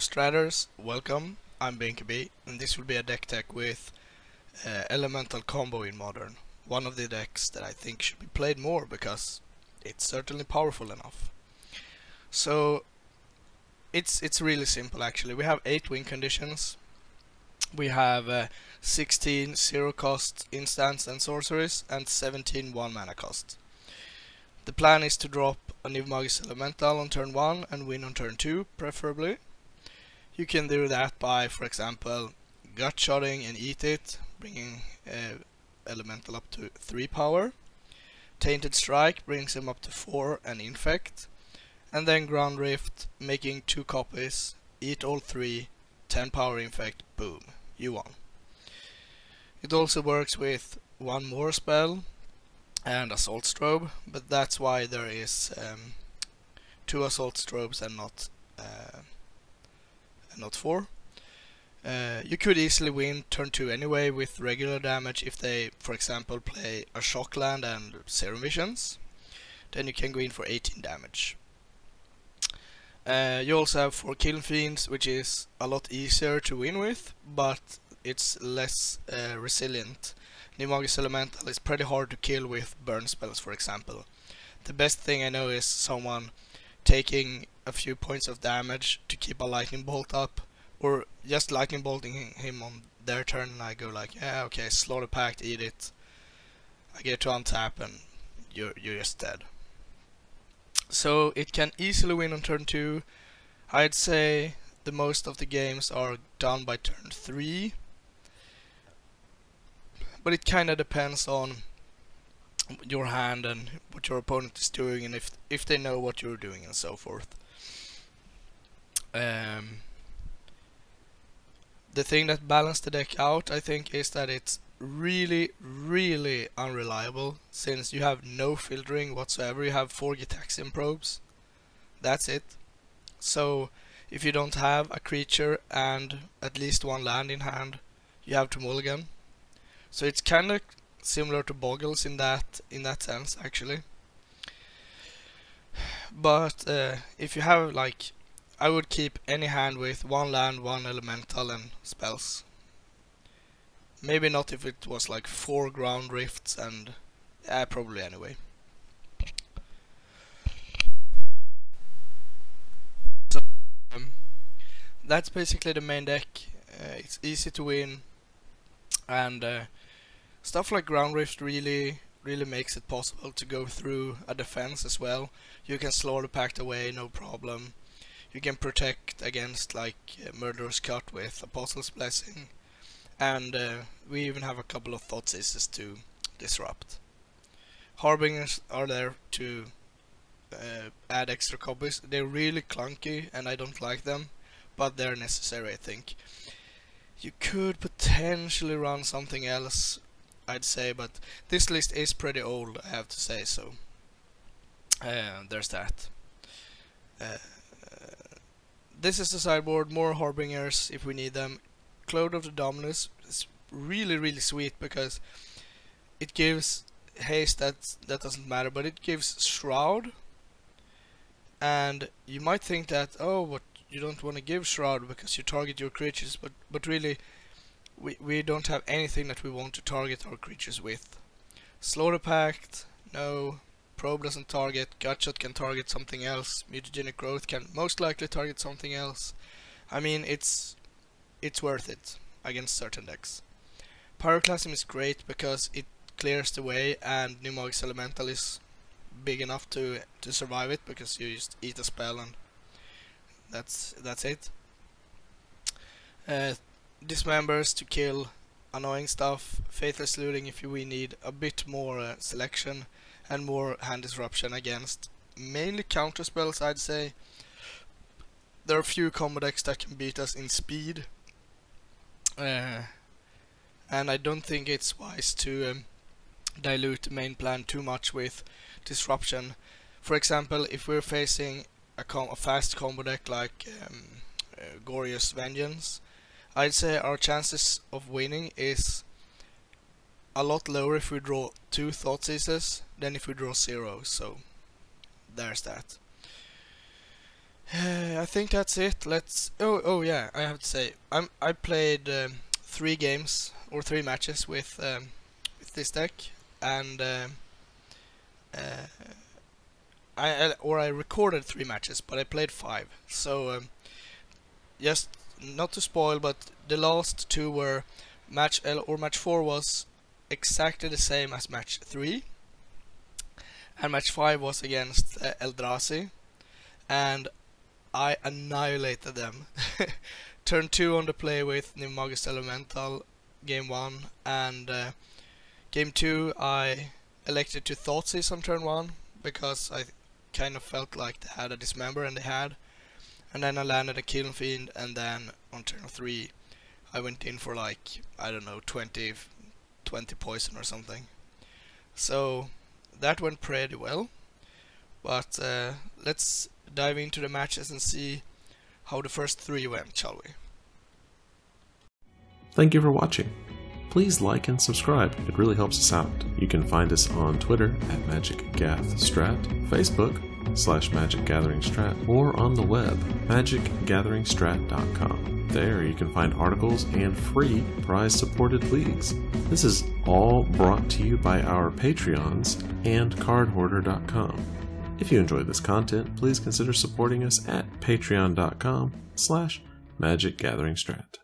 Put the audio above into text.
Stratters, welcome. I'm Binkabi, and this will be a deck tech with Elemental Combo in Modern. One of the decks that I think should be played more because it's certainly powerful enough. So it's really simple actually. We have 8 win conditions. We have 16 zero cost instants and sorceries and 17 1 mana cost. The plan is to drop a Niv Elemental on turn 1 and win on turn 2 preferably. You can do that by, for example, gut shotting and eat it, bringing Elemental up to 3 power. Tainted Strike brings him up to 4 and infect. And then Ground Rift, making 2 copies, eat all 3, 10 power infect, boom, you won. It also works with one more spell and Assault Strobe, but that's why there is 2 Assault Strobes and not 4. You could easily win turn 2 anyway with regular damage if they, for example, play a Shock Land and Zero Visions. Then you can go in for 18 damage. You also have 4 Kiln Fiends, which is a lot easier to win with, but it's less resilient. Niv Elemental is pretty hard to kill with burn spells, for example. The best thing I know is someone taking a few points of damage to keep a lightning bolt up, or just lightning bolting him on their turn, and I go like, yeah, okay, Slaughter Pact, eat it. I get to untap and you're just dead. So it can easily win on turn 2. I'd say the most of the games are done by turn 3, but it kinda depends on your hand and what your opponent is doing, and if they know what you're doing and so forth. The thing that balanced the deck out, I think, is that it's really unreliable, since you have no filtering whatsoever. You have 4 Gitaxian probes, that's it. So if you don't have a creature and at least 1 land in hand, you have to mulligan. So it's kinda similar to Boggles in that sense actually. But if you have, like, I would keep any hand with 1 land, 1 elemental and spells. Maybe not if it was like 4 ground rifts and probably anyway. So that's basically the main deck. It's easy to win, and stuff like ground rift really makes it possible to go through a defense as well. You can Slaughter Pact away, no problem. You can protect against like Murderous Cut with Apostle's Blessing, and we even have a couple of Thoughtseizes to disrupt. Harbingers are there to add extra copies. They're really clunky and I don't like them, but they're necessary, I think. You could potentially run something else, I'd say, but this list is pretty old, I have to say, so there's that. This is the sideboard, more Harbingers if we need them. Cloud of the Dominus is really sweet because it gives haste that doesn't matter, but it gives Shroud. And you might think that, oh, but you don't want to give Shroud because you target your creatures, but really we don't have anything that we want to target our creatures with. Slaughter Pact, no. Probe doesn't target, Gutshot can target something else, Mutagenic Growth can most likely target something else. I mean, it's worth it against certain decks. Pyroclasm is great because it clears the way, and Niv Elemental is big enough to survive it because you just eat a spell and that's it. Dismembers to kill annoying stuff, Faithless Looting if we need a bit more selection and more hand disruption against mainly counter spells, I'd say. There are a few combo decks that can beat us in speed, and I don't think it's wise to dilute the main plan too much with disruption. For example, if we're facing a fast combo deck like Glorious Vengeance, I'd say our chances of winning is a lot lower if we draw 2 Thoughtseizes than if we draw 0, so there's that. I think that's it. Oh yeah, I have to say, I played 3 games or 3 matches with this deck, and uh, I recorded 3 matches, but I played 5. So just not to spoil, but the last 2 were match 4 was exactly the same as match 3, and match 5 was against Eldrazi, and I annihilated them. Turn 2 on the play with Nimmagus Elemental, game 1, and game 2 I elected to Thoughtseize on turn 1 because I kind of felt like they had a Dismember, and they had. And then I landed a Kiln Fiend, and then on turn 3 I went in for like, I don't know, 20 poison or something. So that went pretty well. But let's dive into the matches and see how the first 3 went, shall we? Thank you for watching. Please like and subscribe, it really helps us out. You can find us on Twitter at MagicGathStrat, Facebook /MagicGatheringStrat, or on the web, magicgatheringstrat.com. There you can find articles and free prize-supported leagues. This is all brought to you by our Patreons and cardhoarder.com. If you enjoyed this content, please consider supporting us at patreon.com/magicgatheringstrat.